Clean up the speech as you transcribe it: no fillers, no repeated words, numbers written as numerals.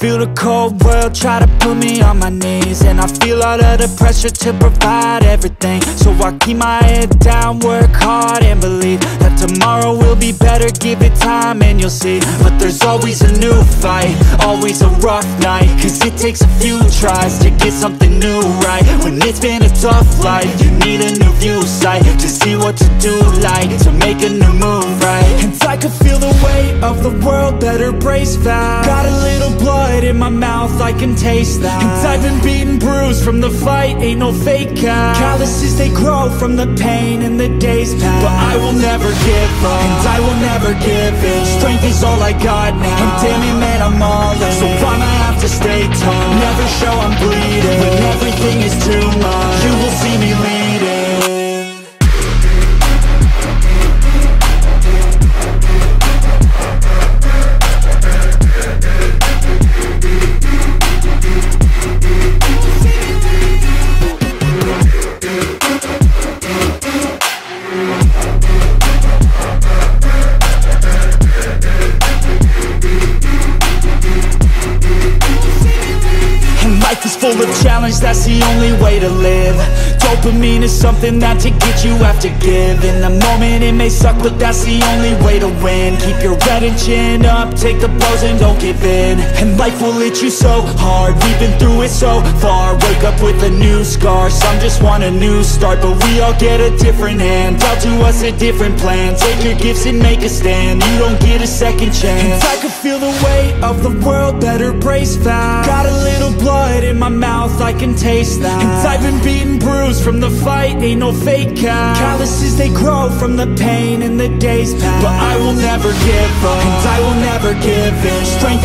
feel the cold world try to put me on my knees, and I feel all of the pressure to provide everything. So I keep my head down, work hard and believe that tomorrow will be better. Give it time and you'll see. But there's always a new fight, always a rough night, cause it takes a few tries to get something new right. When it's been a tough life, you need a new view sight to see what to do, like to make a new move, right? And I can feel the weight of the world, better brace fast. Got a little blood in my mouth, I can taste that. And I've been beaten, bruised from the fight, ain't no fake out. Calluses, they grow from the pain and the days pass. But I will never give up, and I will never give in. Strength is all I got now, and damn it, man, I'm all in. So I'ma have to stay tall, never show I'm bleeding. When everything is too much, you will see me leading. Life is full of challenge, that's the only way to live. Dopamine is something that to get you have to give. In the moment it may suck, but that's the only way to win. Keep your head and chin up, take the blows and don't give in. And life will hit you so hard, we've been through it so far. Wake up with a new scar, some just want a new start. But we all get a different hand, dealt to us a different plan. Take your gifts and make a stand, you don't get a second chance. And I can feel the weight of the world, better brace fast. Got a little blood in my mouth, I can taste that. And I've been beaten, bruised from the fight, ain't no fake out. Calluses, they grow from the pain and the days pass. But I will never give up, and I will never give in. Strength